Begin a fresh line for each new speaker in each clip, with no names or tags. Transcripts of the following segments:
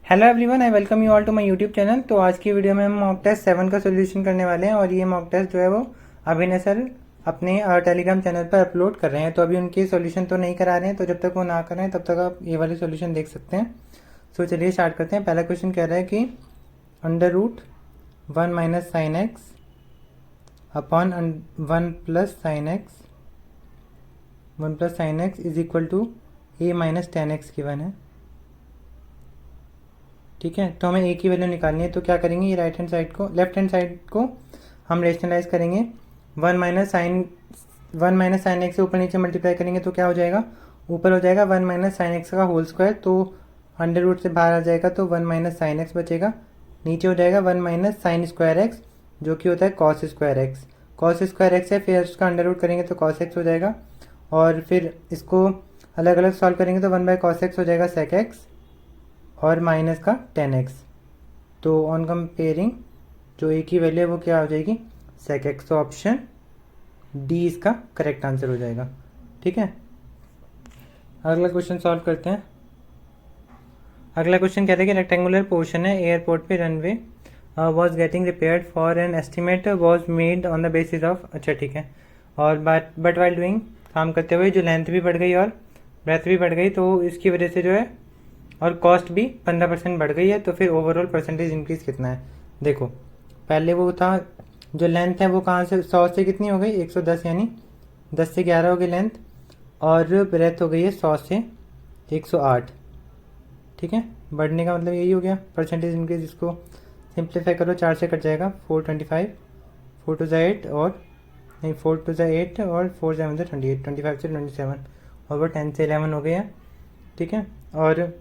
Hello everyone, I welcome you all to my YouTube channel. तो आज की video में हम मॉक टेस्ट 7 का सोल्यूशन करने वाले हैं और ये मॉक टेस्ट जो है वो अभिनय सर अपने टेलीग्राम चैनल पर अपलोड कर रहे हैं। तो अभी उनके सोल्यूशन तो नहीं करा रहे हैं, तो जब तक वो ना करें तब तक आप ये वाले सोल्यूशन देख सकते हैं। सो चलिए स्टार्ट करते हैं। पहला क्वेश्चन कह रहा है कि under root 1 minus sine x upon 1 plus sine x is equal to a minus 10x given है। ठीक है, तो हमें ए की वैल्यू निकालनी है। तो क्या करेंगे, ये लेफ्ट हैंड साइड को हम रेशनलाइज करेंगे। 1 माइनस साइन एक्स से ऊपर नीचे मल्टीप्लाई करेंगे तो क्या हो जाएगा, ऊपर हो जाएगा 1 माइनस साइन एक्स का होल स्क्वायर। तो अंडर रूट से बाहर आ जाएगा तो 1 माइनस साइन एक्स बचेगा। नीचे हो जाएगा 1 माइनस साइन स्क्वायर एक्स जो कि होता है cos square x. Cos square x है, फिर उसका अंडर रूट करेंगे तो कॉस एक्स हो जाएगा। और फिर इसको अलग अलग सॉल्व करेंगे तो 1 बाय कॉस एक्स हो जाएगा सेक एक्स और माइनस का 10x। तो ऑन कंपेयरिंग जो ए की वैल्यू है वो क्या हो जाएगी, सेक एक्स। तो ऑप्शन डी इसका करेक्ट आंसर हो जाएगा। ठीक है, अगला क्वेश्चन सॉल्व करते हैं। अगला क्वेश्चन कहते हैं कि रेक्टेंगुलर पोर्शन है, एयरपोर्ट पे runway was getting repaired for an estimate was made on the basis of. अच्छा ठीक है, और बट वाइल डूइंग, काम करते हुए जो लेंथ भी बढ़ गई और ब्रेथ भी बढ़ गई, तो इसकी वजह से जो है और कॉस्ट भी 15% बढ़ गई है। तो फिर ओवरऑल परसेंटेज इंक्रीज कितना है। देखो पहले वो था, जो लेंथ है वो कहाँ से 100 से कितनी हो गई 110, यानी 10 से 11 हो गई लेंथ, और ब्रेथ हो गई है 100 से 108। ठीक है, बढ़ने का मतलब यही हो गया परसेंटेज इंक्रीज। इसको सिंप्लीफाई करो, 4 से कट जाएगा 425, 4 टू ज़ा 8 और नहीं 4 टू ज़ा 8 और 4 7 से 28, 25 से 27 और वो 10 से 11 हो गया। ठीक है, और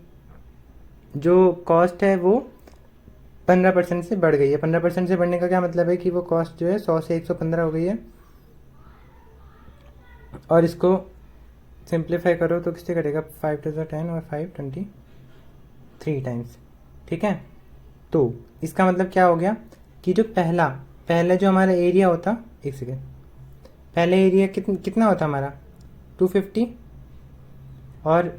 जो कॉस्ट है वो 15% से बढ़ गई है। 15% से बढ़ने का क्या मतलब है कि वो कॉस्ट जो है 100 से 115 हो गई है। और इसको सिंप्लीफाई करो तो किससे कटेगा, 5 टू 10 और 5 23 टाइम्स। ठीक है, तो इसका मतलब क्या हो गया कि जो पहला जो हमारा एरिया होता, एक सेकेंड, पहले एरिया कितना होता हमारा 250, और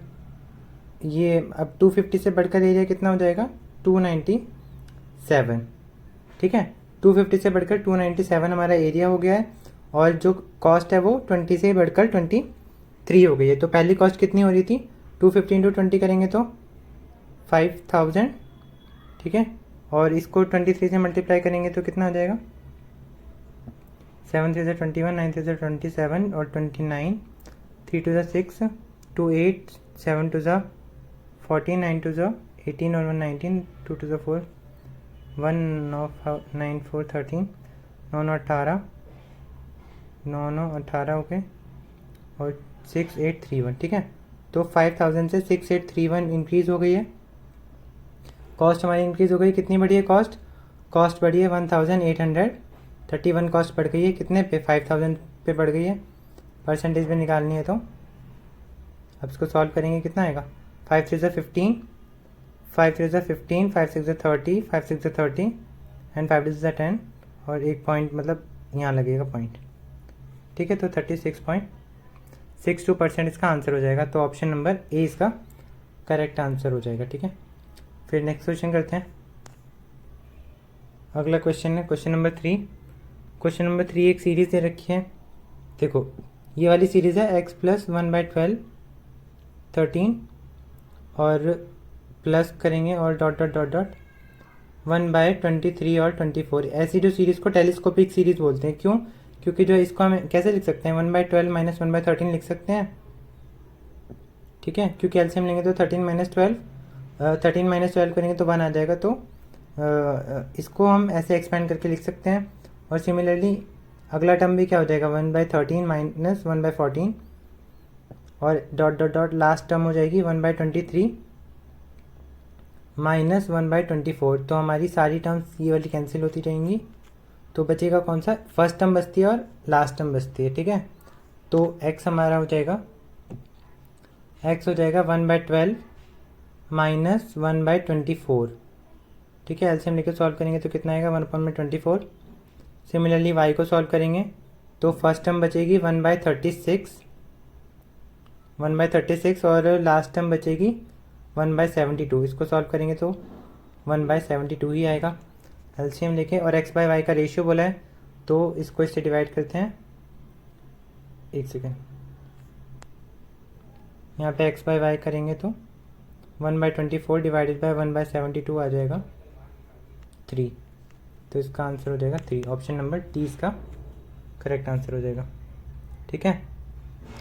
ये अब 250 से बढ़कर एरिया कितना हो जाएगा 297। ठीक है, 250 से बढ़कर 297 हमारा एरिया हो गया है, और जो कॉस्ट है वो 20 से बढ़कर 23 हो गई है। तो पहली कॉस्ट कितनी हो रही थी, 250 इंटू 20 करेंगे तो 5000। ठीक है, और इसको 23 से मल्टीप्लाई करेंगे तो कितना आ जाएगा, 7 3 से 21, 9 3 से 27 और 29, 3 टू 6, 2 8, 7 टू 14, 9 टू 18 और 1 19, 2 टू 4, 1 9 4 13, 9 9 18, 9 9 18 हो गए और 6831। ठीक है, तो 5000 से 6831 इंक्रीज हो गई है। कॉस्ट हमारी इंक्रीज हो गई, कितनी बढ़ी है कॉस्ट बढ़ी है 1831। कॉस्ट बढ़ गई है कितने पे, 5000 पे बढ़ गई है। परसेंटेज में निकालनी है तो अब इसको सॉल्व करेंगे, कितना आएगा, 5 3 15, 5 3 15, 5 6 30, 5 6 30 एंड 5 2 10, और एक पॉइंट मतलब यहाँ लगेगा पॉइंट। ठीक है, तो 36.62% इसका आंसर हो जाएगा। तो ऑप्शन नंबर ए इसका करेक्ट आंसर हो जाएगा। ठीक है, फिर नेक्स्ट क्वेश्चन करते हैं। अगला क्वेश्चन है क्वेश्चन नंबर 3। क्वेश्चन नंबर 3 एक सीरीज दे रखी है। देखो ये वाली सीरीज है x प्लस 1/12 13 और प्लस करेंगे और डॉट डॉट डॉट डॉट 1/23 और 24। ऐसी जो सीरीज़ को टेलीस्कोपिक सीरीज़ बोलते हैं। क्यों, क्योंकि जो इसको हम कैसे लिख सकते हैं, 1/12 माइनस 1/13 लिख सकते हैं। ठीक है, क्योंकि एलसीएम लेंगे तो 13 माइनस 12 करेंगे तो 1 आ जाएगा। तो इसको हम ऐसे एक्सपेंड करके लिख सकते हैं। और सिमिलरली अगला टर्म भी क्या हो जाएगा, 1/13 माइनस 1/14 और dot dot dot last term हो जाएगी 1/23 माइनस 1/24। तो हमारी सारी टर्म्स ये वाली कैंसिल होती रहेंगी। तो बचेगा कौन सा, फर्स्ट टर्म बचती है और लास्ट टर्म बचती है। ठीक है, तो x हमारा हो जाएगा 1/12 माइनस 1/24। ठीक है, एलसीएम लेकर सॉल्व करेंगे तो कितना आएगा, 1/24। सिमिलरली y को सॉल्व करेंगे तो फर्स्ट टर्म बचेगी 1/36 और लास्ट टर्म बचेगी 1/72। इसको सॉल्व करेंगे तो 1/72 ही आएगा। एलसीएम लेके और x बाय वाई का रेशियो बोला है तो इसको इससे डिवाइड करते हैं। एक सेकेंड, यहाँ पे x बाय वाई करेंगे तो 1/24 डिवाइडेड बाय 1/72 आ जाएगा 3। तो इसका आंसर हो जाएगा 3। ऑप्शन नंबर डी इसका करेक्ट आंसर हो जाएगा। ठीक है,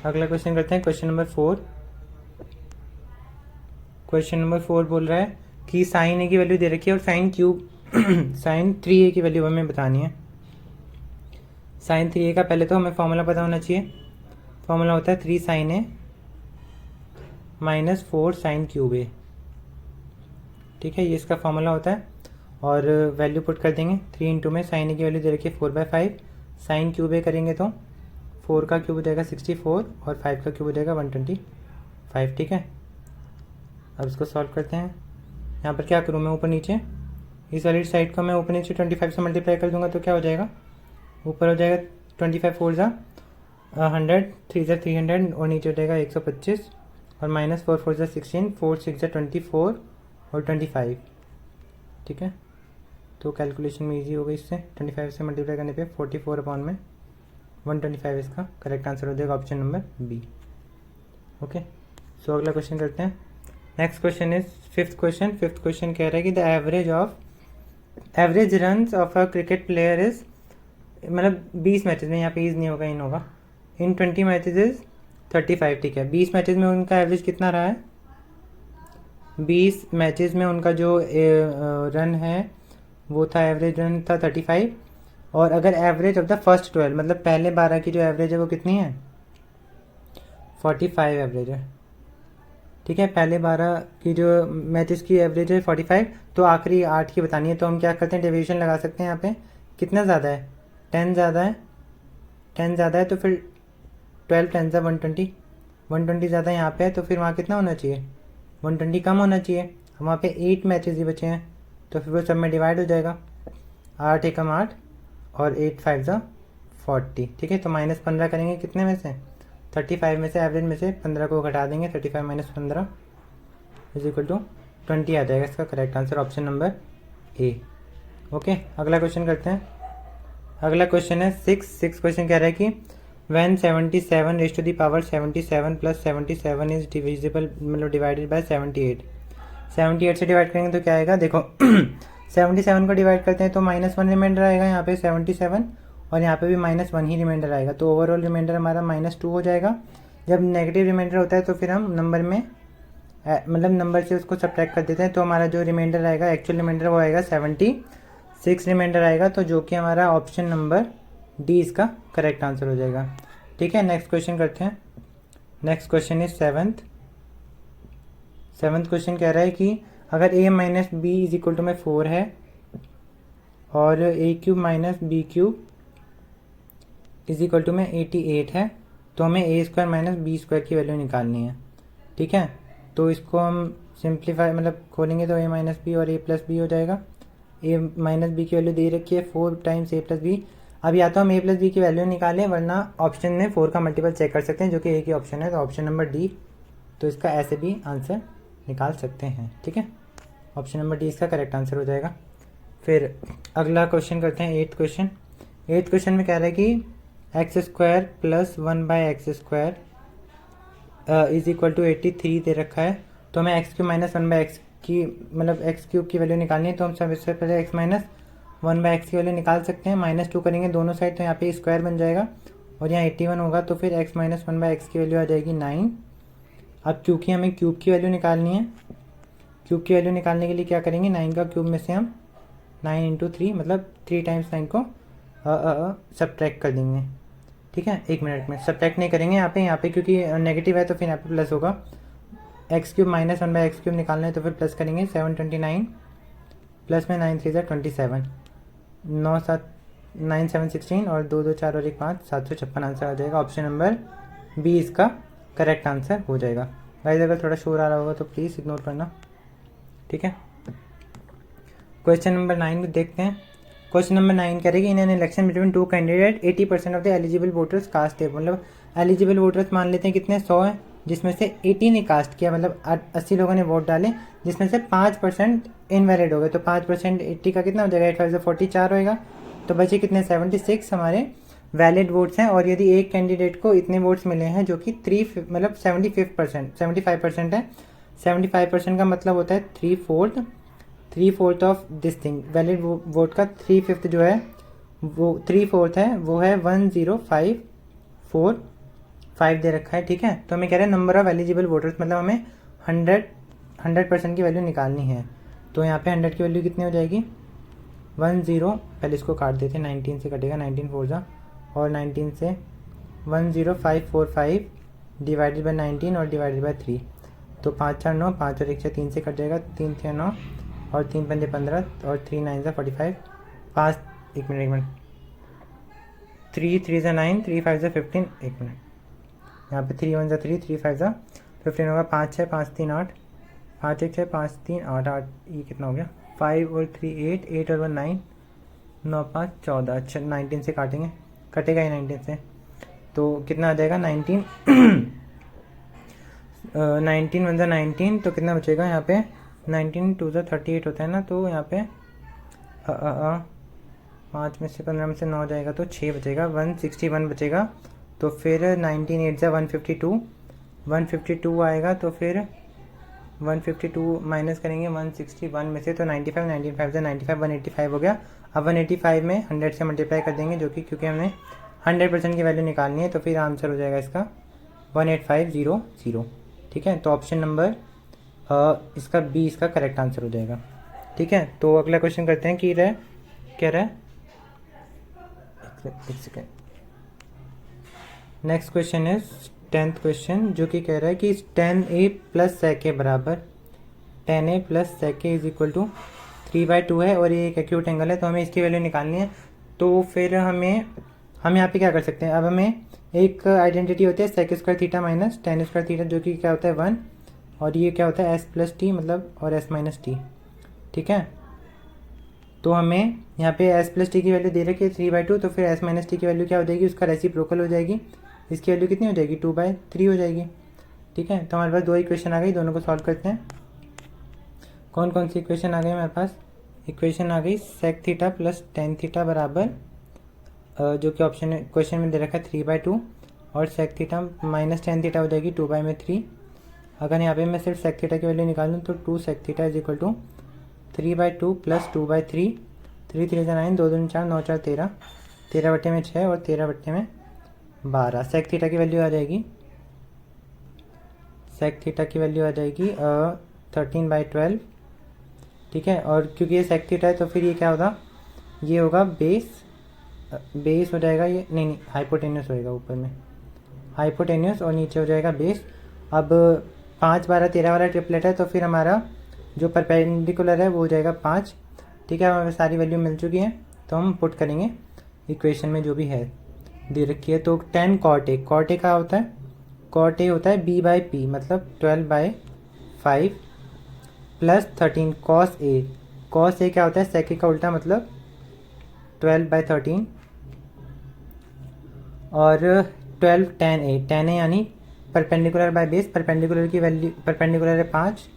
अगला क्वेश्चन करते हैं। Question number 4। क्वेश्चन नंबर 4 बोल रहा है कि साइन ए की वैल्यू दे रखी है और साइन क्यूब साइन 3a की वैल्यू हमें बतानी है। साइन 3a का पहले तो हमें फॉर्मूला पता होना चाहिए। फॉर्मूला होता है 3 साइन ए माइनस 4 साइन क्यूब ए। ठीक है, ये इसका फॉर्मूला होता है और वैल्यू पुट कर देंगे। 3 इंटू में साइन ए की वैल्यू दे रखी है 4/5, साइन क्यूब ए करेंगे तो 4 का क्यूब हो जाएगा 64 और 5 का क्यूब हो जाएगा 125। ठीक है, अब इसको सॉल्व करते हैं। यहाँ पर क्या करूँ मैं, ऊपर नीचे इस वाली साइड को मैं ऊपर नीचे 25 से मल्टीप्लाई कर दूंगा तो क्या हो जाएगा, ऊपर हो जाएगा 25 4 ज़ा 100, 3 ज़ा 300 और नीचे हो जाएगा 125 और माइनस 4 4 ज़ा 16, 4 6 ज़ा 24 और 25। ठीक है, तो कैलकुलेशन में इजी हो गई इससे। 25 से मल्टीप्लाई करने पे 44 अपॉन में 125 इसका करेक्ट आंसर हो जाएगा ऑप्शन नंबर बी। ओके, सो अगला क्वेश्चन करते हैं। Next question is fifth question. Fifth question कह रहा है कि the average runs of a cricket player is, मतलब 20 मैचेस में, यहाँ पे इज नहीं होगा इन होगा, इन 20 मैचेस इज 35। ठीक है, 20 मैचेस में उनका एवरेज कितना रहा है, 20 मैचेस में उनका जो रन है वो था, एवरेज रन था 35। और अगर एवरेज ऑफ द फर्स्ट 12, मतलब पहले 12 की जो एवरेज है वो कितनी है, 45 एवरेज है। ठीक है, पहले 12 की जो मैचेस की एवरेज है 45, तो आखिरी 8 की बतानी है। तो हम क्या करते हैं, डेविएशन लगा सकते हैं। यहाँ पे कितना ज़्यादा है, 10 ज़्यादा है, 10 ज़्यादा है तो फिर 12 10 ज़ा 120, 120 ज़्यादा यहाँ पे है तो फिर वहाँ कितना होना चाहिए, 120 कम होना चाहिए। वहाँ पे 8 मैचेस ही बचे हैं तो फिर वो सब में डिवाइड हो जाएगा। 8 एकम 8 और 8 5 ज़ा 40। ठीक है, तो -15 करेंगे कितने में से, 35 में से, एवरेज में से 15 को घटा देंगे। 35 - 15 इज इक्वल टू 20 आ जाएगा इसका correct answer option number A. Okay, अगला क्वेश्चन करते हैं। अगला क्वेश्चन है 6 क्वेश्चन कह रहा है कि when 77 raised to the power 77 plus 77 is divisible, मतलब डिवाइडेड बाय 78। 78 से डिवाइड करेंगे तो क्या आएगा, देखो 77 को डिवाइड करते हैं तो -1 रिमाइंडर आएगा यहाँ पे 77 और यहाँ पे भी -1 ही रिमाइंडर आएगा। तो ओवरऑल रिमाइंडर हमारा -2 हो जाएगा। जब नेगेटिव रिमाइंडर होता है तो फिर हम नंबर में मतलब नंबर से उसको सब्ट्रैक्ट कर देते हैं। तो हमारा जो रिमाइंडर आएगा, एक्चुअल रिमाइंडर वो आएगा 76 रिमाइंडर आएगा। तो जो कि हमारा ऑप्शन नंबर डी इसका करेक्ट आंसर हो जाएगा। ठीक है, नेक्स्ट क्वेश्चन करते हैं। Next question is seventh question कह रहा है कि अगर a minus B is equal to में 4 है और a³ minus b³ is equal to में 88 है तो हमें a² माइनस b² की वैल्यू निकालनी है। ठीक है, तो इसको हम सिंप्लीफाई मतलब खोलेंगे तो a माइनस बी और a प्लस बी हो जाएगा। a माइनस बी की वैल्यू दे रखी है 4 टाइम्स a प्लस बी। अब या तो हम a प्लस बी की वैल्यू निकालें वरना ऑप्शन में 4 का मल्टीपल चेक कर सकते हैं जो कि a की ऑप्शन है, तो ऑप्शन नंबर डी। तो इसका ऐसे भी आंसर निकाल सकते हैं। ठीक है, ऑप्शन नंबर डी इसका करेक्ट आंसर हो जाएगा। फिर अगला क्वेश्चन करते हैं 8th क्वेश्चन। 8th क्वेश्चन में कह रहा है कि x² plus 1/x² is equal to 83 दे रखा है। तो हमें x³ माइनस 1/x की मतलब x³ की वैल्यू निकालनी है। तो हम सबसे पहले x माइनस 1/x की वैल्यू निकाल सकते हैं। -2 करेंगे दोनों साइड तो यहाँ पे स्क्वायर बन जाएगा और यहाँ 81 होगा तो फिर x माइनस 1/x की वैल्यू आ जाएगी 9। अब क्योंकि हमें क्यूब की वैल्यू निकालनी है, क्यूब की वैल्यू निकालने के लिए क्या करेंगे, 9 का क्यूब में से हम 9 × 3 मतलब 3 टाइम्स 9 को सब्ट्रैक्ट कर देंगे। ठीक है, 1 मिनट में सब्ट्रैक्ट नहीं करेंगे यहाँ पे क्योंकि नेगेटिव है तो फिर यहाँ पे प्लस होगा। x³ माइनस 1/x³ निकालना है तो फिर प्लस करेंगे 729 प्लस में 9 3 = 27, 9 7 9 7 16 और 2 2 4 और 1 5 756 आंसर आ जाएगा। ऑप्शन नंबर बी इसका करेक्ट आंसर हो जाएगा। गाइस अगर थोड़ा शोर आ रहा होगा तो प्लीज़ इग्नोर करना। ठीक है, क्वेश्चन नंबर 9 देखते हैं। क्वेश्चन नंबर 9 कह रहे कि in an election between 2 candidate 80% of the eligible voters cast है, मतलब एलिजिबल वोटर्स मान लेते हैं कितने 100 हैं जिसमें से 80 ने कास्ट किया, मतलब 80 लोगों ने वोट डाले, जिसमें से 5% इनवैलिड हो गए। तो 5% 80 का कितना हो जाएगा, 8 5 से 44 होएगा। तो बचे कितने, 76 हमारे वैलिड वोट्स हैं। और यदि एक कैंडिडेट को इतने वोट्स मिले हैं जो कि 3 मतलब 75% है, 75% का मतलब होता है 3/4 of this thing. Valid vote का 3/5 जो है वो 3/4 है, वो है 10545 दे रखा है। ठीक है, तो हमें कह रहे हैं नंबर ऑफ एलिजिबल वोटर्स, मतलब हमें 100% की वैल्यू निकालनी है। तो यहाँ पे 100 की वैल्यू कितनी हो जाएगी, 10, पहले इसको काट देते हैं, 19 से कटेगा, 19 4 जा, और 19 से 10545 डिवाइडेड बाई 19 और डिवाइडेड बाई 3। तो 5 4 9, 5 और 1 से 3 से कट जाएगा, 3 3 9 और 3 5 15 और 3 9 से 45, 5 एक मिनट 3 3 से 9, 3 5 से 15, एक मिनट, यहाँ पे 3 1 से 3, 3 5 से 15 होगा, 5 6 5 3 8, 5 1 6 5 3 8 8, ये कितना हो गया, 5 और 3 8, 8 और 1 9, 9 5 14। अच्छा 19 से काटेंगे, कटेगा ही 19 से, तो कितना आ जाएगा 19 19 1 19, तो कितना बचेगा यहाँ पे, 19 2 38 होता है ना, तो यहाँ पे 5 में से 15 में से 9 जाएगा तो 6 बचेगा, 161 बचेगा। तो फिर 19 8 से 152 आएगा, तो फिर 152 माइनस करेंगे 161 में से, तो 95 19 5 से 95 185 हो गया। अब 185 में 100 से मल्टीप्लाई कर देंगे, जो कि क्योंकि हमें 100% की वैल्यू निकालनी है, तो फिर आंसर हो जाएगा इसका 18500। ठीक है, तो ऑप्शन नंबर इसका बी इसका करेक्ट आंसर हो जाएगा। ठीक है, तो अगला क्वेश्चन करते हैं कि क्या रहा है, एक second. Next question is 10th question, जो कि कह रहा है कि 10a प्लस sec a बराबर 10a plus sec a is equal to 3/2 है, और ये एक एक्यूट एंगल है, तो हमें इसकी वैल्यू निकालनी है। तो फिर हम यहाँ पे क्या कर सकते हैं, अब हमें एक आइडेंटिटी होती है sec square theta minus tan square theta, जो कि क्या होता है 1, और ये क्या होता है s प्लस टी, मतलब और s माइनस टी। ठीक है, तो हमें यहाँ पे s प्लस टी की वैल्यू दे रखी है 3/2, तो फिर s माइनस टी की वैल्यू क्या हो जाएगी, उसका रेसिप्रोकल हो जाएगी, इसकी वैल्यू कितनी हो जाएगी 2/3 हो जाएगी। ठीक है, तो हमारे पास 2 इक्वेशन आ गई, दोनों को सॉल्व करते हैं। कौन कौन सी इक्वेशन आ गई हमारे पास, इक्वेशन आ गई sec theta plus tan theta बराबर जो कि ऑप्शन क्वेश्चन में दे रखा है 3/2, और sec theta minus tan theta हो जाएगी 2/3। अगर यहाँ पे मैं सिर्फ sec थीटा की वैल्यू निकालूँ तो 2 sec theta is equal to 3/2 plus 2/3, 3 3 9, 2 2 4 9 4 13, 13/6 और 13/12। sec थीटा की वैल्यू आ जाएगी, sec थीटा की वैल्यू आ जाएगी 13/12। ठीक है, और क्योंकि ये sec थीटा है तो फिर ये क्या होगा, ये होगा बेस हो जाएगा, ये नहीं हाइपोटेन्यूस होएगा, ऊपर में हाइपोटेन्यूस और नीचे हो जाएगा बेस। अब 5 12 13 वाला ट्रिपलेट है, तो फिर हमारा जो परपेंडिकुलर है वो हो जाएगा 5। ठीक है, हमें सारी वैल्यू मिल चुकी है, तो हम पुट करेंगे इक्वेशन में जो भी है दे रखी है। तो 10 cot a, cot a का होता है, cot a होता है b/p, मतलब 12/5 plus 13 cos a, cos a क्या होता है sec a का उल्टा, मतलब 12/13, और 12 tan a यानी परपेंडिकुलर बाय बेस, परपेंडिकुलर की वैल्यू परपेंडिकुलर है 5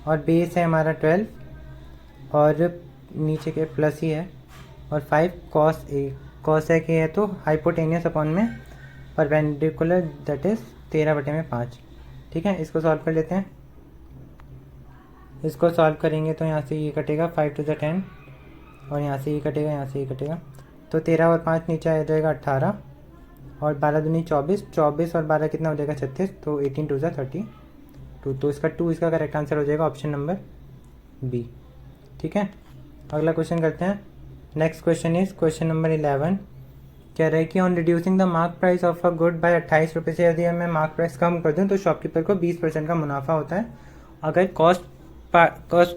और बेस है हमारा 12 और नीचे के प्लस ही है, और 5 cos a के है तो हाइपोटेनियस अपॉन में परपेंडिकुलर, दैट इज 13/5। ठीक है, इसको सॉल्व कर लेते हैं। इसको सॉल्व करेंगे तो यहाँ से ये कटेगा 5 2 10, और यहाँ से ये कटेगा, यहाँ से ये कटेगा, तो 13 और 5 नीचे आ जाएगा 18, और 12 दूनी 24, 24 और 12 कितना हो जाएगा 36, तो 18 2 32, तो इसका 2 इसका करेक्ट आंसर हो जाएगा ऑप्शन नंबर बी। ठीक है, अगला क्वेश्चन करते हैं। Next question is question number 11, कह रहा है कि on reducing the mark price of a good by 28 रुपये से यदि मैं मार्क प्राइस कम कर दूँ तो शॉपकीपर को 20% का मुनाफा होता है। अगर कॉस्ट प्राइस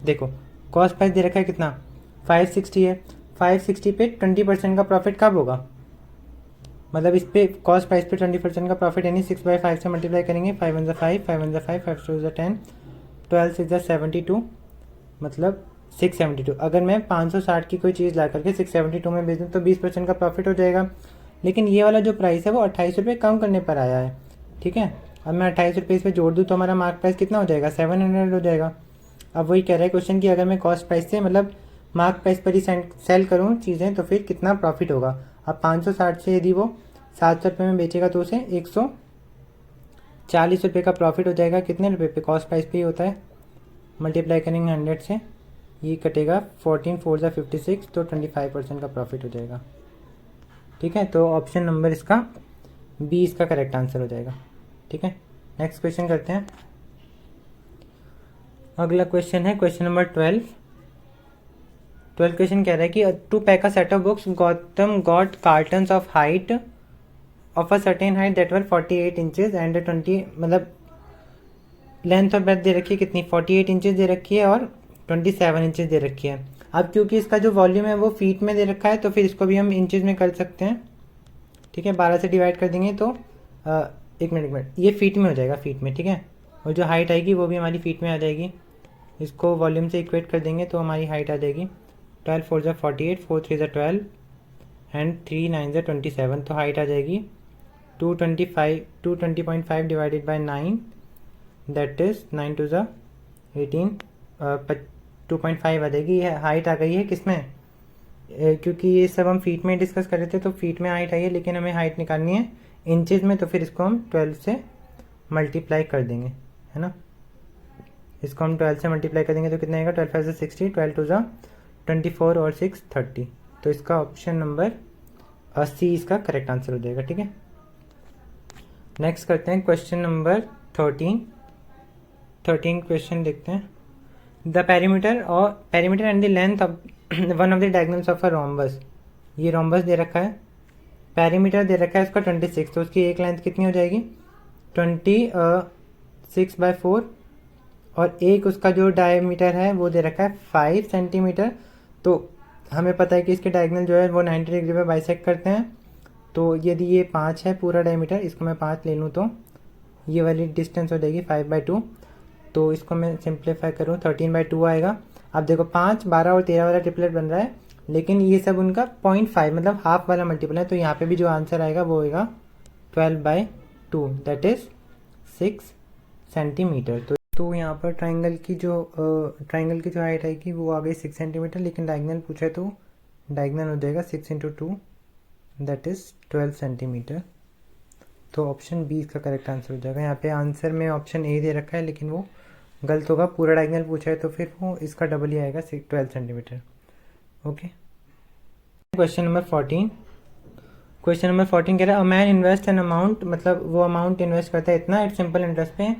देखो, कॉस्ट प्राइस दे रखा है कितना 560 है, 560 पे 20% का प्रॉफिट कब होगा, मतलब इस पे कॉस्ट प्राइस पे 20% का प्रॉफिट यानी 6/5 से मल्टीप्लाई करेंगे, 5 1 5, 5 1 5, 5 2 10, 12 6 72, मतलब 672। अगर मैं 560 की कोई चीज़ ला करके 672 में बेच दूँ तो 20% का प्रॉफिट हो जाएगा। लेकिन ये वाला जो प्राइस है वो 28 रुपये कम करने पर आया है। ठीक है, अब मैं 28 रुपये इस पर जोड़ दूँ तो हमारा मार्क प्राइस कितना हो जाएगा, 700 हो जाएगा। अब वही कह रहा है क्वेश्चन कि अगर मैं कॉस्ट प्राइस से मतलब मार्क प्राइस पर ही सेल करूँ चीज़ें तो फिर कितना प्रॉफिट होगा। अब 560 से यदि वो 700 रुपये में बेचेगा तो उसे 140 रुपये का प्रॉफिट हो जाएगा। कितने रुपये पे, कॉस्ट प्राइस पे ही होता है, मल्टीप्लाई करेंगे 100 से, ये कटेगा 14 4 जा 56, तो 25% का प्रॉफिट हो जाएगा। ठीक है, तो ऑप्शन नंबर इसका बी इसका करेक्ट आंसर हो जाएगा। ठीक है, नेक्स्ट क्वेश्चन करते हैं। अगला क्वेश्चन है क्वेश्चन नंबर 12 क्वेश्चन कह रहा है कि to pack a set of books Gautam got cartons of height of a certain height that were 48 inches and 20, मतलब लेंथ और ब्रेथ दे रखी है कितनी, 48 इंचेस दे रखी है और 27 इंचेस दे रखी है। अब क्योंकि इसका जो वॉल्यूम है वो फीट में दे रखा है तो फिर इसको भी हम इंचेस में कर सकते हैं। ठीक है, 12 से डिवाइड कर देंगे तो एक मिनट ये फीट में हो जाएगा, फीट में। ठीक है, और जो हाइट आएगी वो भी हमारी फीट में आ जाएगी। इसको वॉल्यूम से इक्वेट कर देंगे तो हमारी हाइट आ जाएगी 12 4 जा 48, 4 3 जा 12 एंड 3 9 जा 27, तो हाइट आ जाएगी 220.5 डिवाइडेड बाई 9, दैट इज 9 2 जा 18, 2.5 आ जाएगी। ये हाइट आ गई है किसमें, क्योंकि ये सब हम फीट में डिस्कस कर रहे थे तो फीट में हाइट आई है, लेकिन हमें हाइट निकालनी है इंचेस में, तो फिर इसको हम 12 से मल्टीप्लाई कर देंगे, है ना। इसको हम 12 से मल्टीप्लाई कर देंगे तो कितना आएगा, 12 5 से 60, 12 2 जा 24 और 6 30, तो इसका ऑप्शन नंबर सी इसका करेक्ट आंसर हो जाएगा। ठीक है, नेक्स्ट करते हैं क्वेश्चन नंबर 13 क्वेश्चन देखते हैं। The perimeter and the length of one of the diagonals of a rhombus, ये रोम्बस दे रखा है, पेरीमीटर दे रखा है उसका 26, तो उसकी एक लेंथ कितनी हो जाएगी 26/4, और एक उसका जो डायमीटर है वो दे रखा है 5 सेंटीमीटर। तो हमें पता है कि इसके डायगोनल जो है वो 90 डिग्री पे बाइसेक्ट करते हैं, तो यदि ये 5 है पूरा डायमीटर, इसको मैं 5 ले लूँ तो ये वाली डिस्टेंस हो जाएगी 5/2, तो इसको मैं सिंप्लीफाई करूँ 13/2 आएगा। अब देखो 5 12 और 13 वाला ट्रिपलेट बन रहा है, लेकिन ये सब उनका 0.5 मतलब हाफ वाला मल्टीपल है, तो यहाँ पे भी जो आंसर आएगा वो होगा 12/2, दैट इज 6 सेंटीमीटर। तो यहाँ पर ट्राइंगल की जो हाइट आएगी वो आ गई 6 सेंटीमीटर, लेकिन डायगोनल पूछा है तो डायगोनल हो जाएगा 6 × 2, दैट इज 12 सेंटीमीटर। तो ऑप्शन बी इसका करेक्ट आंसर हो जाएगा। यहाँ पे आंसर में ऑप्शन ए दे रखा है लेकिन वो गलत होगा, पूरा डायगोनल पूछा है तो फिर वो इसका डबल ही आएगा 12 सेंटीमीटर। ओके, क्वेश्चन नंबर 14 कह रहा है a man invest an amount, मतलब वो अमाउंट इन्वेस्ट करता है इतना एट सिंपल इंटरेस्ट पे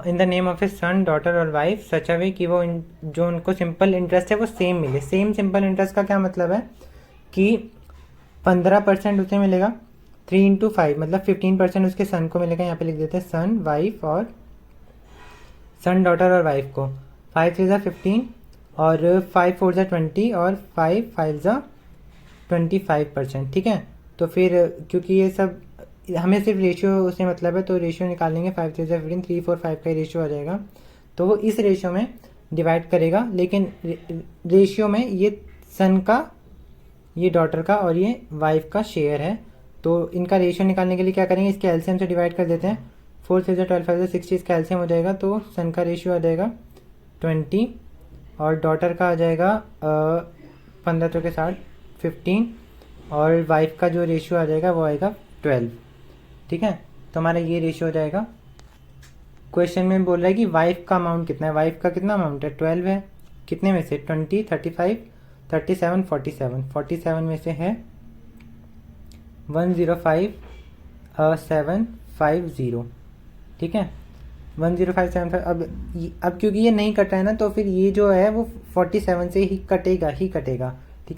in the name of A son daughter और वाइफ सच अ वे कि वो जो उनको सिंपल इंटरेस्ट है वो सेम मिले। सेम सिंपल इंटरेस्ट का क्या मतलब है कि 15% उसे मिलेगा, 3 × 5 मतलब 15% उसके सन को मिलेगा। यहाँ पे लिख देते हैं सन वाइफ और सन डॉटर और वाइफ को, 5 3 जा 15 और 5 4 जा 20 और 5 5 जा 25%। ठीक है, तो फिर क्योंकि ये सब हमें सिर्फ रेशियो से मतलब है तो रेशियो निकालेंगे, 5 3 जा 15, 3 4 5 का रेशियो आ जाएगा, तो वो इस रेशियो में डिवाइड करेगा, लेकिन रेशियो में ये सन का, ये डॉटर का और ये वाइफ का शेयर है, तो इनका रेशियो निकालने के लिए क्या करेंगे, इसके एलसीएम से डिवाइड कर देते हैं। 4 3 जा 12 5 जा 60 इसका एलसीएम हो जाएगा, तो सन का रेशियो आ जाएगा 20 और डॉटर का आ जाएगा 15 के साथ 15 और वाइफ का जो रेशियो आ जाएगा वो आएगा 12। ठीक है, तो हमारा ये रेशियो हो जाएगा। क्वेश्चन में बोल रहा है कि वाइफ का अमाउंट कितना है, वाइफ का कितना अमाउंट है 12 है, कितने में से 20 35 37 47 में से है 105,750। ठीक है, 10575। अब क्योंकि ये नहीं कटा है ना तो फिर ये जो है वो 47 से ही कटेगा। ठीक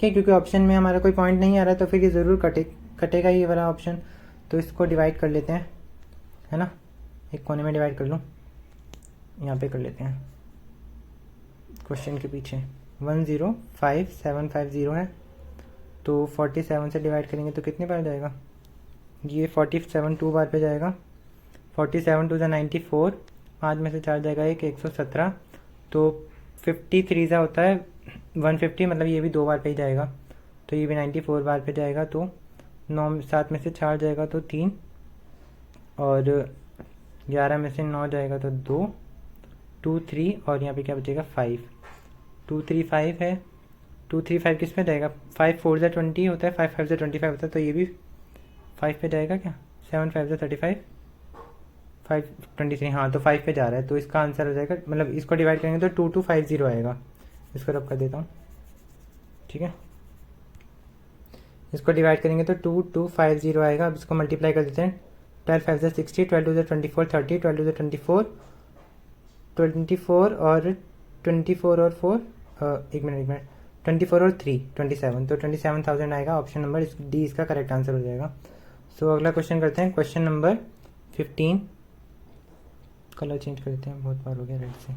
है, क्योंकि ऑप्शन में हमारा कोई पॉइंट नहीं आ रहा है तो फिर ये ज़रूर कटेगा ये वाला ऑप्शन। तो इसको डिवाइड कर लेते हैं, है ना, एक कोने में डिवाइड कर लूँ, यहाँ पे कर लेते हैं क्वेश्चन के पीछे 105,750 है, तो 47 से डिवाइड करेंगे तो कितने बार जाएगा, ये 47 2 बार पे जाएगा, 47 2 94, 5 में से 4 जाएगा 117, तो 53 ज़ा होता है 150, मतलब ये भी 2 बार पे ही जाएगा, तो ये भी 94 बार पे जाएगा, तो 9 7 में से 4 जाएगा तो 3 और 11 में से 9 जाएगा तो 2, 2 3 और यहाँ पे क्या बचेगा 5, 2 3 5 है, 2 3 5 किस पे जाएगा, 5 4 जा 20 होता है, 5 5 जा 25 होता है, तो ये भी 5 पे जाएगा क्या, 7 5 जा 35, 5 23, हाँ तो 5 पे जा रहा है, तो इसका आंसर हो जाएगा, मतलब इसको डिवाइड करेंगे तो 2250 आएगा। इसको रब कर देता हूँ, ठीक है, इसको डिवाइड करेंगे तो 2250 आएगा। अब इसको मल्टीप्लाई कर देते हैं, 12 5 जा 60, 12 2 जा 24 30, 12 2 जा 24, 24 और 24 और 4, एक मिनट 24 और 3 27, तो 27,000 आएगा। ऑप्शन नंबर डी इसका करेक्ट आंसर हो जाएगा। सो अगला क्वेश्चन करते हैं, क्वेश्चन नंबर 15। कलर चेंज कर देते हैं, बहुत बार हो गया रेड से।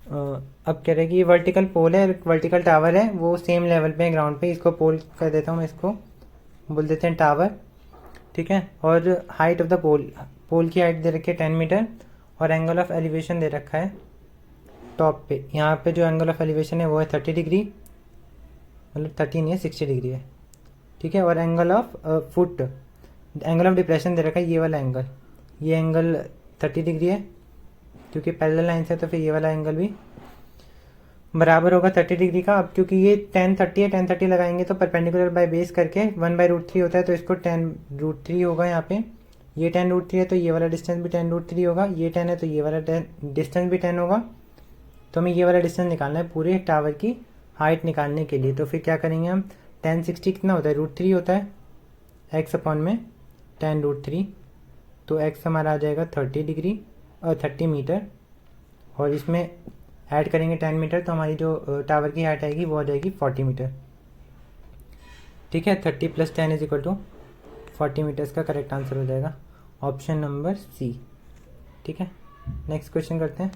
अब कह रहे हैं कि ये वर्टिकल पोल है, वर्टिकल टावर है, वो सेम लेवल पे है ग्राउंड पे। इसको पोल कर देता हूँ मैं, इसको बोल देते हैं टावर, ठीक है। और हाइट ऑफ द पोल, पोल की हाइट दे रखी है 10 मीटर और एंगल ऑफ एलिवेशन दे रखा है टॉप पे। यहाँ पे जो एंगल ऑफ एलिवेशन है वो है 30 डिग्री, मतलब 30 नहीं है 60 डिग्री है, ठीक है। और angle of foot, angle of depression दे रखा है ये वाला एंगल, ये एंगल 30 डिग्री है क्योंकि पैरेलल लाइन से, तो फिर ये वाला एंगल भी बराबर होगा 30 डिग्री का। अब क्योंकि ये 10 30 है, 10 30 लगाएंगे तो परपेंडिकुलर बाय बेस करके 1/√3 होता है, तो इसको 10√3 होगा यहाँ पे। ये 10√3 है तो ये वाला डिस्टेंस भी 10√3 होगा, ये 10 है तो ये वाला डिस्टेंस भी 10 होगा। तो हमें ये वाला डिस्टेंस निकालना है पूरे टावर की हाइट निकालने के लिए। तो फिर क्या करेंगे हम, 1060 कितना होता है, √3 होता है, x अपॉन में 10√3, तो x हमारा आ जाएगा 30 डिग्री और 30 मीटर, और इसमें ऐड करेंगे 10 मीटर, तो हमारी जो टावर की हाइट आएगी वो आ जाएगी 40 मीटर, ठीक है। 30 + 10 = 40 मीटर्स का करेक्ट आंसर हो जाएगा, ऑप्शन नंबर सी, ठीक है। नेक्स्ट क्वेश्चन करते हैं।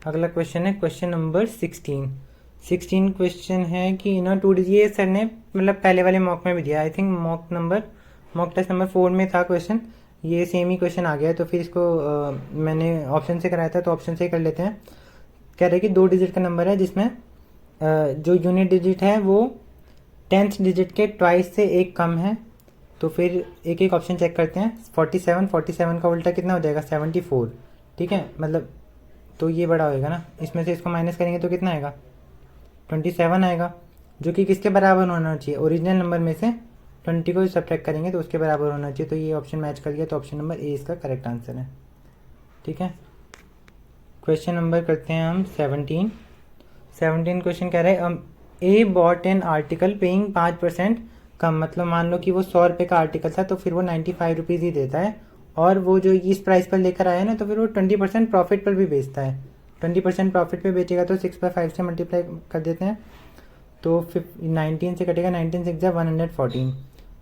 अगला क्वेश्चन है क्वेश्चन नंबर 16 क्वेश्चन है कि ना 2 ये सर ने मतलब पहले वाले मॉक में भी दिया, I think mock test number 4 में था क्वेश्चन, ये सेम ही क्वेश्चन आ गया, तो फिर इसको मैंने ऑप्शन से कराया था, तो ऑप्शन से ही कर लेते हैं। कह रहे हैं कि 2 डिजिट का नंबर है जिसमें जो यूनिट डिजिट है वो 10th डिजिट के ट्वाइस से एक कम है, तो फिर एक एक ऑप्शन चेक करते हैं। 47 का उल्टा कितना हो जाएगा, 74, ठीक है, मतलब तो ये बड़ा होएगा ना, इसमें से इसको माइनस करेंगे तो कितना आएगा, 27 आएगा, जो कि किसके बराबर होना चाहिए, ओरिजिनल नंबर में से 20 को सब्ट्रैक्ट करेंगे तो उसके बराबर होना चाहिए, तो ये ऑप्शन मैच कर गया, तो ऑप्शन नंबर ए इसका करेक्ट आंसर है, ठीक है। क्वेश्चन नंबर करते हैं हम 17 क्वेश्चन कह रहे हैं ए बॉट एन आर्टिकल पेइंग 5% कम, मतलब मान लो कि वो 100 रुपये का आर्टिकल था तो फिर वो 95 रुपीज़ ही देता है, और वो जो इस प्राइस पर लेकर आया ना तो फिर वो 20% प्रॉफिट पर भी बेचता है। 20% प्रॉफिट पे बेचेगा तो 6/5 से मल्टीप्लाई कर देते हैं, तो 19 से कटेगा, 19 6 जा 114,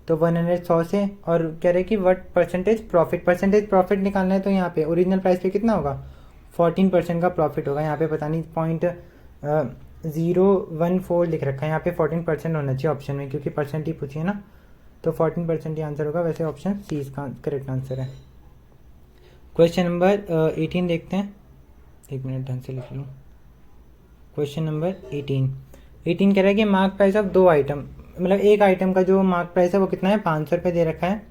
तो 100 से, और कह रहे हैं कि वट परसेंटेज प्रॉफिट निकालना है, तो यहाँ पे ओरिजिनल प्राइस पे कितना होगा, 14% का प्रॉफिट होगा। यहाँ पे पता नहीं 0.014 लिख रखा है, यहाँ पे 14% होना चाहिए ऑप्शन में, क्योंकि परसेंट ही पूछिए ना, तो 14% ही आंसर होगा। वैसे ऑप्शन सी इसका करेक्ट आंसर है। क्वेश्चन नंबर 18 देखते हैं, एक मिनट ढंग से लिख लूँ। क्वेश्चन नंबर 18 कह रहा है कि मार्क प्राइस ऑफ 2 आइटम, मतलब एक आइटम का जो मार्क प्राइस है वो कितना है, 500 रुपये दे रखा है,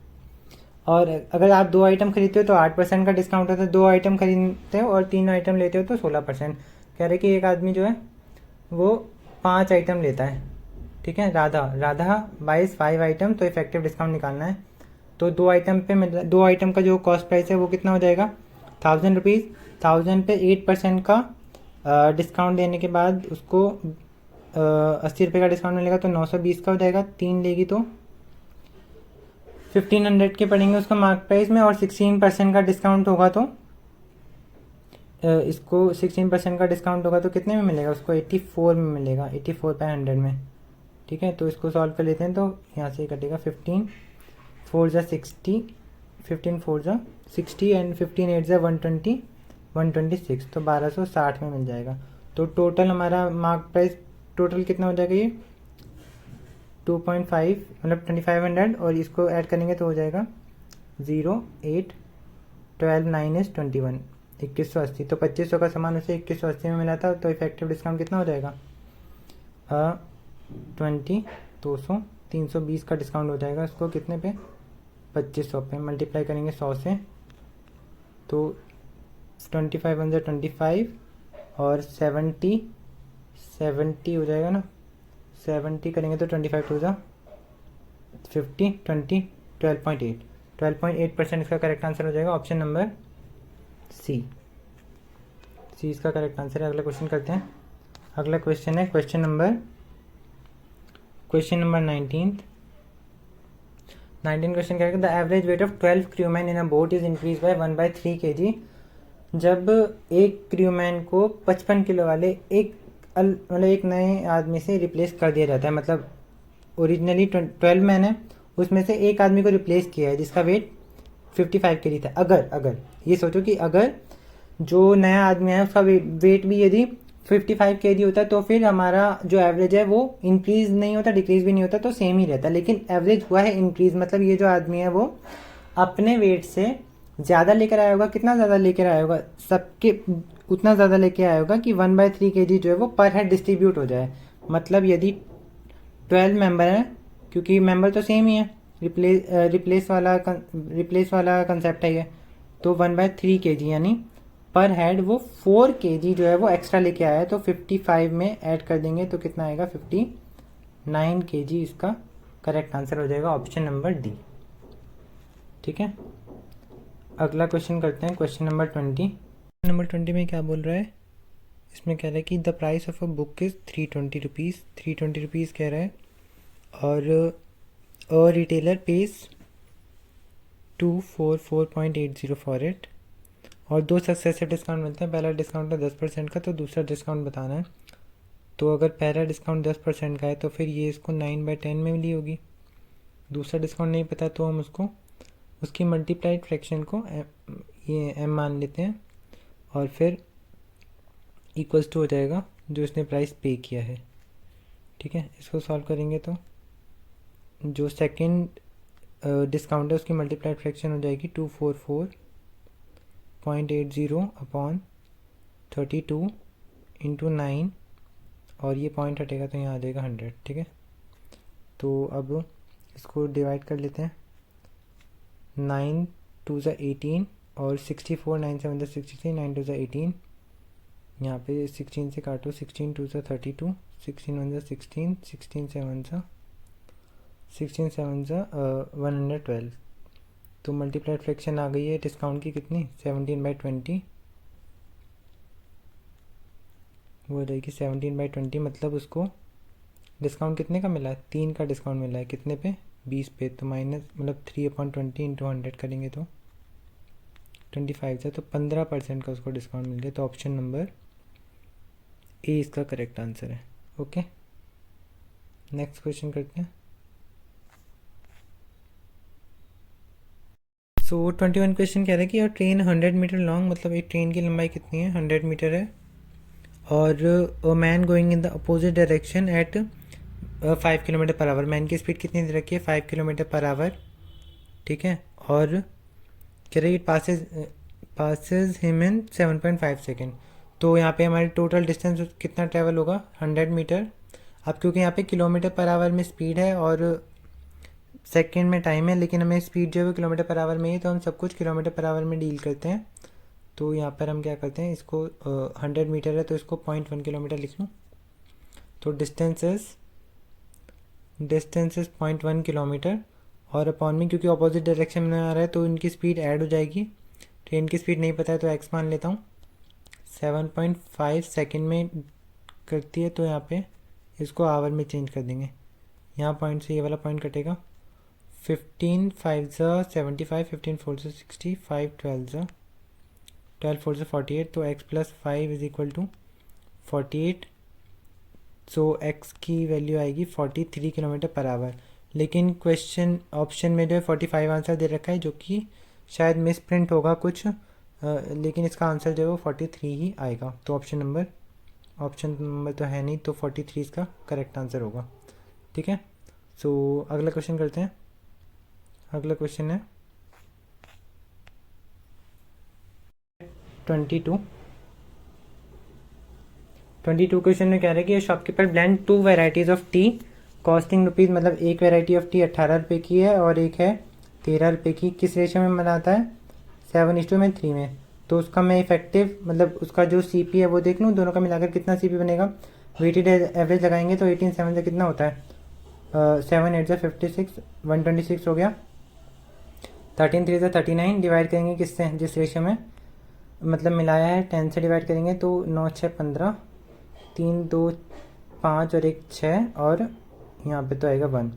और अगर आप 2 आइटम खरीदते हो तो 8% का डिस्काउंट होता है, 2 आइटम खरीदते हो और 3 आइटम लेते हो तो 16%। कह रहे कि एक आदमी जो है वो 5 आइटम लेता है, ठीक है, राधा बाइस 5 आइटम, तो इफेक्टिव डिस्काउंट निकालना है। तो 2 आइटम पे 2 आइटम का जो कॉस्ट प्राइस है वो कितना हो जाएगा, 1000 रुपीज़। 1000 पे 8% का डिस्काउंट देने के बाद उसको 80 रुपये का डिस्काउंट मिलेगा, तो 920 का हो जाएगा। 3 लेगी तो 1500 के पड़ेंगे उसका मार्क प्राइस में, और 16% का डिस्काउंट होगा तो इसको 16% का डिस्काउंट होगा तो कितने में मिलेगा उसको, 84 में मिलेगा, 84/100 में, ठीक है। तो इसको सॉल्व कर लेते हैं, तो यहाँ से कटेगा 15 4 जा 60, 15 4 जा 60 एंड 15 8 जा 120 126, तो 1260 में मिल जाएगा। तो टोटल हमारा मार्क प्राइस टोटल कितना हो जाएगा, ये 2.5 मतलब 2500, और इसको ऐड करेंगे तो हो जाएगा 0 8 12 9 is 21 2180, तो 2500 का सामान उसे 2180 में मिला था, तो इफेक्टिव डिस्काउंट कितना हो जाएगा 20 200 320 का डिस्काउंट हो जाएगा उसको कितने पे, 2500 पे। मल्टीप्लाई करेंगे 100 से तो 25 वन 25 और 70 हो जाएगा ना, 70 करेंगे तो 25 टू 50, 20, 12.8% इसका करेक्ट आंसर हो जाएगा ऑप्शन नंबर सी इसका करेक्ट आंसर है। अगला क्वेश्चन करते हैं। अगला क्वेश्चन है क्वेश्चन नंबर 19 क्वेश्चन करेगा। The average weight of 12 crewmen in a boat is increase by 1/3 kg। जब एक क्रूमैन को 55 किलो वाले एक नए आदमी से रिप्लेस कर दिया जाता है, मतलब ओरिजिनली 12 मैन है, उसमें से एक आदमी को रिप्लेस किया है जिसका वेट 55 kg था। अगर ये सोचो कि अगर जो नया आदमी है उसका वेट भी यदि 55 kg होता है तो फिर हमारा जो एवरेज है वो इंक्रीज नहीं होता, डिक्रीज भी नहीं होता, तो सेम ही रहता। लेकिन एवरेज हुआ है इंक्रीज, मतलब ये जो आदमी है वो अपने वेट से ज़्यादा लेकर आया होगा। कितना ज़्यादा लेकर आया होगा? सबके उतना ज़्यादा लेकर आया होगा कि 1/3 kg जो है वो पर हेड डिस्ट्रीब्यूट हो जाए। मतलब यदि 12 मेंबर हैं, क्योंकि मेंबर तो सेम ही है, रिप्लेस वाला कंसेप्ट है ये, तो 1/3 kg यानी पर हेड वो 4 kg जो है वो एक्स्ट्रा लेके आया है। तो 55 में ऐड कर देंगे तो कितना आएगा? 59 kg इसका करेक्ट आंसर हो जाएगा ऑप्शन नंबर डी। ठीक है, अगला क्वेश्चन करते हैं, क्वेश्चन नंबर 20। नंबर 20 में क्या बोल रहा है? इसमें कह रहा है कि the price of a book is 320 rupees. 320 rupees कह रहा है और a retailer page 244.80 for it. और दो सक्सेसिव डिस्काउंट मिलते हैं। पहला डिस्काउंट है 10% का, तो दूसरा डिस्काउंट बताना है। तो अगर पहला डिस्काउंट 10% का है तो फिर ये इसको 9/10 में मिली होगी। दूसरा डिस्काउंट नहीं पता तो हम उसकी मल्टीप्लाइड फ्रैक्शन को ये m मान लेते हैं और फिर इक्वल्स टू हो जाएगा जो इसने प्राइस पे किया है। ठीक है, इसको सॉल्व करेंगे तो जो सेकंड डिस्काउंट है उसकी मल्टीप्लाइड फ्रैक्शन हो जाएगी 244.80 अपॉन 32 इंटू 9 और ये पॉइंट हटेगा तो यहाँ आ जाएगा 100। ठीक है, तो अब इसको डिवाइड कर लेते हैं। 9 2 ज़ा 18 और 64, 9 7 ज़ा 63, 9 2 ज़ा 18। यहाँ पे 16 से काटो, 16 2 ज़ा 32, 16 1 ज़ा 16, 16 7 ज़ा 112। तो मल्टीप्लाइड फ्रैक्शन आ गई है डिस्काउंट की कितनी? 17/20 वो हो जाएगी 17/20। मतलब उसको डिस्काउंट कितने का मिला है? 3 का डिस्काउंट मिला है। कितने पे? 20 पे। तो माइनस मतलब 3/20 इंटू 100 करेंगे तो 25 है, तो 15% का उसको डिस्काउंट मिल गया। तो ऑप्शन नंबर ए इसका करेक्ट आंसर है। ओके, नेक्स्ट क्वेश्चन करते हैं। सो 21 क्वेश्चन कह रहा है कि और ट्रेन 100 मीटर लॉन्ग, मतलब एक ट्रेन की लंबाई कितनी है? 100 मीटर है। और a man going in the opposite direction at 5 kilometre per hour. Man की स्पीड कितनी दे रखी है? 5 किलोमीटर पर आवर। ठीक है, और कह रही पासेज हिम इन 7.5 सेकेंड। तो यहाँ पे हमारी टोटल डिस्टेंस कितना ट्रैवल होगा? 100 मीटर। अब क्योंकि यहाँ पे किलोमीटर पर आवर में स्पीड है और सेकेंड में टाइम है, लेकिन हमें स्पीड जो है वो किलोमीटर पर आवर में ही, तो हम सब कुछ किलोमीटर पर आवर में डील करते हैं। तो यहाँ पर हम क्या करते हैं, इसको 100 मीटर है तो इसको 0.1 किलोमीटर लिख लूँ। तो डिस्टेंस इज 0.1 किलोमीटर और अपॉन में, क्योंकि अपोजिट डायरेक्शन में आ रहा है तो इनकी स्पीड ऐड हो जाएगी। ट्रेन की स्पीड नहीं पता है तो एक्स मान लेता हूँ। 7.5 सेकेंड में करती है, तो यहाँ पे इसको आवर में चेंज कर देंगे। यहाँ पॉइंट से ये वाला पॉइंट कटेगा। 15 5 ज़ा 75, 15 4 ज़ा 60, 5 12 ज़ा 12 4 ज़ा 48। तो x + 5 is equal to 48। So x की वैल्यू आएगी 43 किलोमीटर पर आवर। लेकिन क्वेश्चन ऑप्शन में जो है 45 आंसर दे रखा है, जो कि शायद मिस प्रिंट होगा कुछ, लेकिन इसका आंसर जो है वो 43 ही आएगा। तो ऑप्शन नंबर तो है नहीं, तो 43 इसका करेक्ट आंसर होगा। ठीक है, सो अगला क्वेश्चन करते हैं। अगला क्वेश्चन है 22 क्वेश्चन में कह रहा है कि shopkeeper blend 2 varieties of T costing rupees, मतलब एक वेराइटी ऑफ टी 18 रुपये की है और एक है 13 रुपये की। किस रेशियो में बनाता है? 7:3 में, तो उसका मैं इफेक्टिव मतलब उसका जो CP है वो देख लूँ, दोनों का मिलाकर कितना CP बनेगा। वेटेड एवरेज लगाएंगे तो 18/7 से कितना होता है, 7 8 56, 126 हो गया। 13 3 39 डिवाइड करेंगे किससे, जिस रेशियो में मतलब मिलाया है 10 से डिवाइड करेंगे तो 9 6 15, 3 2 5 और 1 6 और यहाँ पे तो आएगा 1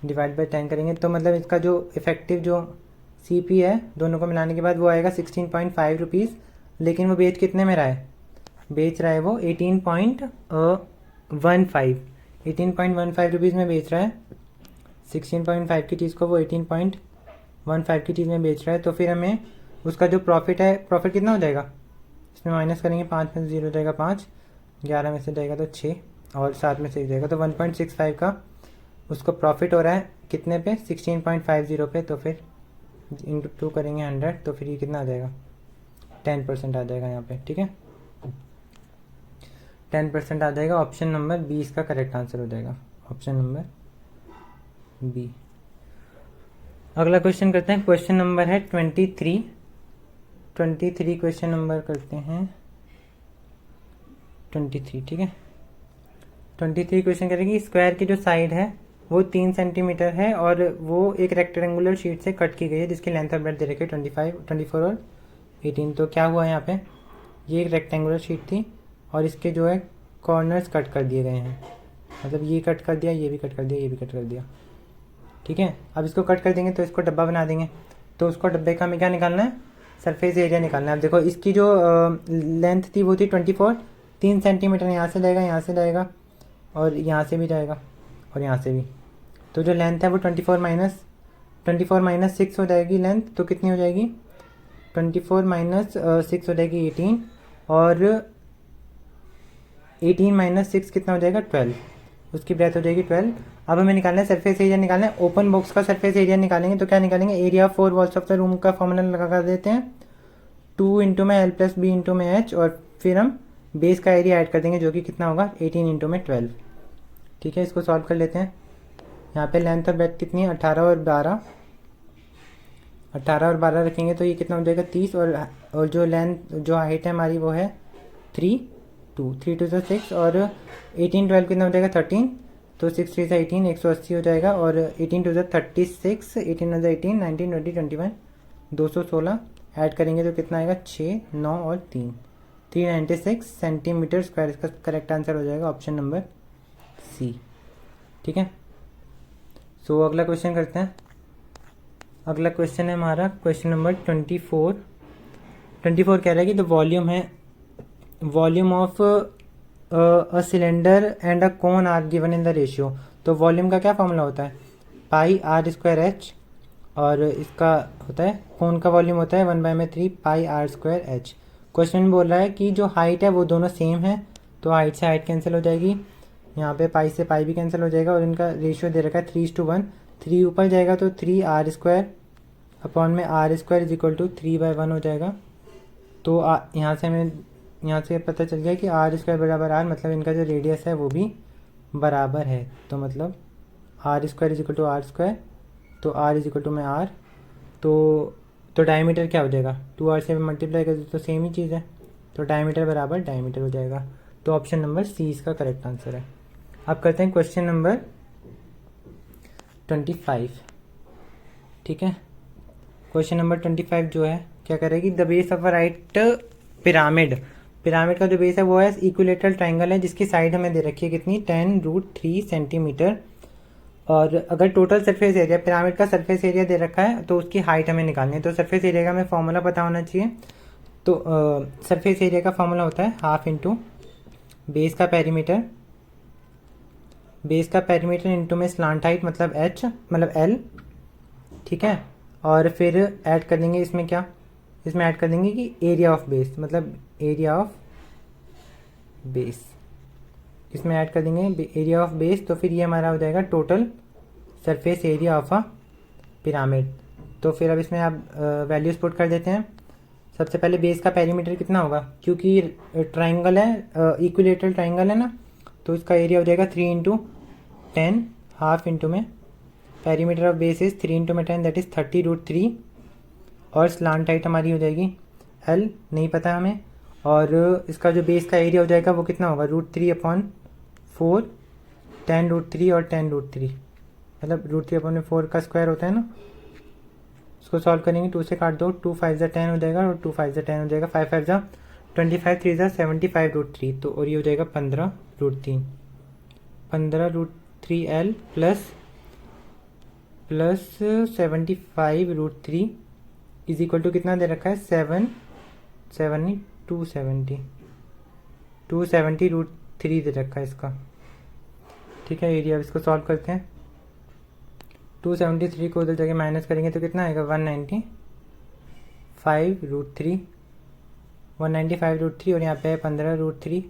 डिवाइड बाई 10 करेंगे तो मतलब इसका जो इफेक्टिव जो CP है दोनों को मिलाने के बाद वो आएगा 16.5 रुपीज़। लेकिन वो बेच कितने में रहा है, बेच रहा है वो 18.15 रुपीज़ में बेच रहा है। 16.5 की चीज़ को वो 18.15 की चीज़ में बेच रहा है। तो फिर हमें उसका जो प्रॉफिट है, प्रॉफिट कितना हो जाएगा, इसमें माइनस करेंगे 5 में से 0 जाएगा 5, 11 में से जाएगा तो 6 और 7 में से 1 जाएगा तो 1.65 का उसको प्रॉफिट हो रहा है कितने पे, 16.50 पे। तो फिर इंटू 2 करेंगे 100, तो फिर ये कितना आ जाएगा, 10% आ जाएगा यहाँ पे। ठीक है, 10% आ जाएगा। ऑप्शन नंबर बी इसका करेक्ट आंसर हो जाएगा, ऑप्शन नंबर बी। अगला क्वेश्चन करते हैं, क्वेश्चन नंबर है 23 क्वेश्चन नंबर करते हैं 23। ठीक है, 23 क्वेश्चन करेगी, स्क्वायर की जो साइड है वो 3 सेंटीमीटर है और वो एक रेक्टेंगुलर शीट से कट की गई है जिसकी लेंथ और ब्रेड्थ दे रखे 25 24 और 18। तो क्या हुआ यहाँ पे, ये एक रेक्टेंगुलर शीट थी और इसके जो है कॉर्नर्स कट कर दिए गए हैं, मतलब ये कट कर दिया, ये भी कट कर दिया, ये भी कट कर दिया। ठीक है, अब इसको कट कर देंगे तो इसको डब्बा बना देंगे। तो उसको डब्बे का हमें क्या निकालना है, सरफेस एरिया निकालना है। अब देखो इसकी जो लेंथ थी वो थी 24, 3 सेंटीमीटर यहाँ से जाएगा, यहाँ से जाएगा और यहाँ से भी जाएगा और यहाँ से भी। तो जो लेंथ है वो 24 माइनस 6 हो जाएगी लेंथ, तो कितनी हो जाएगी, 24 माइनस 6 हो जाएगी 18 और 18 माइनस 6 कितना हो जाएगा 12, उसकी ब्रेथ हो जाएगी 12। अब हमें निकालना है सरफेस एरिया निकालना है। ओपन बॉक्स का सरफेस एरिया निकालेंगे तो क्या निकालेंगे, area of 4 walls of the room का फॉर्मूला लगा कर देते हैं, 2 इंटू में L प्लस बी इंटू में H और फिर हम बेस का एरिया ऐड कर देंगे जो कि कितना होगा 18 इंटू में 12। ठीक है, इसको सॉल्व कर लेते हैं। यहाँ पे लेंथ और ब्रेथ कितनी है 18 और 12 रखेंगे तो ये कितना हो जाएगा 30 और जो लेंथ जो हाइट है हमारी वो है 3 2 तो 6 और 18 12 कितना हो जाएगा 13, तो 6 3 से 18 180 हो जाएगा और 18 2 36, 18 18 19 20 21 216 ऐड करेंगे तो कितना आएगा 6 9 और 396 सेंटीमीटर स्क्वायर। इसका करेक्ट आंसर हो जाएगा ऑप्शन नंबर सी। ठीक है, सो अगला क्वेश्चन करते हैं। अगला क्वेश्चन है हमारा क्वेश्चन नंबर 24 कह रहा है कि the volume of a cylinder and a cone are given in the ratio. तो वॉल्यूम का क्या फॉर्मूला होता है, पाई आर स्क्वायर एच, और इसका होता है कोन का वॉल्यूम होता है 1/3 पाई आर स्क्वायर एच। क्वेश्चन बोल रहा है कि जो हाइट है वो दोनों सेम है, तो हाइट से हाइट कैंसिल हो जाएगी, यहाँ पे पाई से पाई भी कैंसिल हो जाएगा और इनका रेशियो दे रखा है 3:1। 3 ऊपर जाएगा तो 3 आर स्क्वायर अपॉन में r square is equal to 3/1 हो जाएगा। तो यहाँ से पता चल गया कि आर स्क्वायर बराबर आर, मतलब इनका जो रेडियस है वो भी बराबर है। तो मतलब r square is equal to r square, तो आर इज इक्वल टू में आर, तो डायमीटर क्या हो जाएगा 2r से मल्टीप्लाई कर तो सेम ही चीज़ है, तो डायमीटर बराबर डायमीटर हो जाएगा। तो ऑप्शन नंबर सी इसका करेक्ट आंसर है। अब करते हैं क्वेश्चन नंबर 25। ठीक है, क्वेश्चन नंबर 25 जो है क्या करेगी, the base of a right pyramid का जो बेस है वो है इक्विलेटरल ट्राइंगल है जिसकी साइड हमें दे रखी है कितनी 10√3 सेंटीमीटर। और अगर टोटल सरफेस एरिया पिरामिड का सरफेस एरिया दे रखा है तो उसकी हाइट हमें निकालनी है। तो सरफेस एरिया का हमें फॉर्मूला पता होना चाहिए। तो सरफेस एरिया का फॉर्मूला होता है हाफ इंटू बेस का पेरीमीटर इंटू में स्लांट हाइट मतलब h मतलब l। ठीक है, और फिर ऐड कर देंगे इसमें क्या, इसमें ऐड कर देंगे कि एरिया ऑफ बेस मतलब एरिया ऑफ बेस, इसमें ऐड कर देंगे एरिया ऑफ बेस। तो फिर ये हमारा हो जाएगा total surface area of a pyramid. तो फिर अब इसमें आप वैल्यूज पुट कर देते हैं। सबसे पहले बेस का पेरीमीटर कितना होगा, क्योंकि ट्राइंगल है इक्विलेटरल ट्राइंगल है ना, तो इसका एरिया हो जाएगा 3 इंटू 10 हाफ इंटू में perimeter of base is 3 into में 10 दैट इज 30√3 और स्लांट हाइट हमारी हो जाएगी L, नहीं पता हमें। और इसका जो बेस का एरिया हो जाएगा वो कितना होगा, √3/4, 10√3 और 10√3, मतलब √3/4 का स्क्वायर होता है ना। उसको सॉल्व करेंगे, 2 से काट दो, 2 5 10 हो जाएगा और 2 5 10 हो जाएगा, 5 5 25, 3 75√3, तो और ये हो जाएगा 15√3, 15√3L plus 75√3 is equal to कितना दे रखा है, 270√3 दे रखा है इसका। ठीक है, एरिया अब इसको सॉल्व करते हैं। 273 को उधर जगह माइनस करेंगे तो कितना आएगा, 195√3, 195√3 और यहाँ पे है 15√3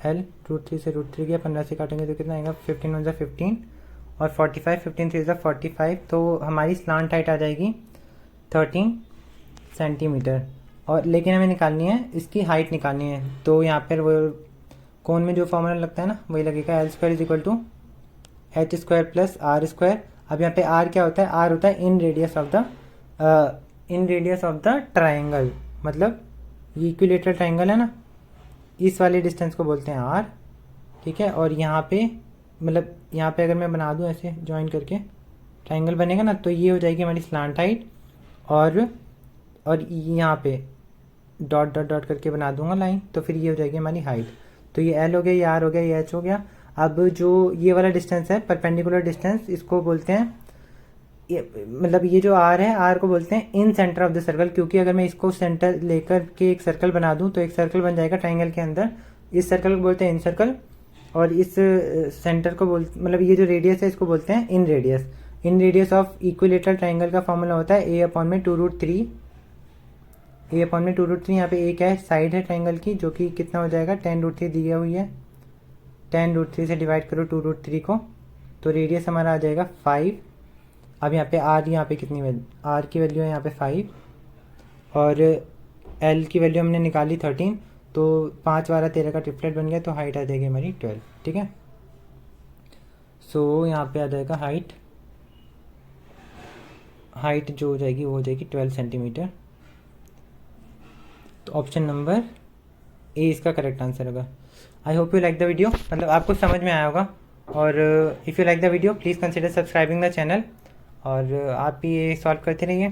L, √3 से √3 गया, 15 से काटेंगे तो कितना आएगा, 15 1 15 और 45, 15 3 45, तो हमारी स्लांट हाइट आ जाएगी 13 सेंटीमीटर। और लेकिन हमें निकालनी है इसकी हाइट निकालनी है, तो यहाँ पर वो कोण में जो फॉर्मूला लगता है ना वही लगेगा, L² = h² + r²। अब यहाँ पे r क्या होता है, r होता है इन रेडियस ऑफ द ट्राइंगल, मतलब ये इक्विलेटरल ट्राइंगल है ना, इस वाले डिस्टेंस को बोलते हैं r। ठीक है, और यहाँ पे मतलब यहाँ पे अगर मैं बना दूँ ऐसे ज्वाइन करके ट्राइंगल बनेगा ना, तो ये हो जाएगी हमारी स्लांट हाइट। और यहाँ पे डॉट डॉट डॉट करके बना दूंगा लाइन, तो फिर ये हो जाएगी हमारी हाइट। तो ये L हो गया, ये R हो गया, ये H हो गया। अब जो ये वाला डिस्टेंस है परपेंडिकुलर डिस्टेंस, इसको बोलते हैं मतलब ये जो R है, R को बोलते हैं इन सेंटर ऑफ द सर्कल, क्योंकि अगर मैं इसको सेंटर लेकर के एक सर्कल बना दूं तो एक सर्कल बन जाएगा ट्राइंगल के अंदर। इस सर्कल को बोलते हैं इन सर्कल, और इस सेंटर को मतलब ये जो रेडियस है इसको बोलते हैं इन radius. In radius of equilateral triangle का फॉर्मूला होता है A/√3। A/√3, यहाँ पे एक है साइड है ट्राइंगल की, जो कि कितना हो जाएगा, 10√3 दी हुई है, 10√3 से डिवाइड करो 2√3 को, तो रेडियस हमारा आ जाएगा 5। अब यहाँ पे R, यहाँ पे कितनी वैल्यू, R की वैल्यू है यहाँ पे 5 और L की वैल्यू हमने निकाली 13, तो 5 12 13 का ट्रिपलेट बन गया, तो हाइट आ जाएगी हमारी 12। ठीक है, सो यहाँ पे आ जाएगा हाइट जो हो जाएगी वो हो जाएगी 12 सेंटीमीटर। तो ऑप्शन नंबर ए इसका करेक्ट आंसर होगा। I hope you like the video, मतलब आपको समझ में आया होगा। और if you like the video please consider subscribing the channel, और आप भी ये सॉल्व करते रहिए।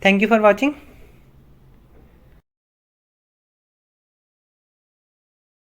Thank you for watching.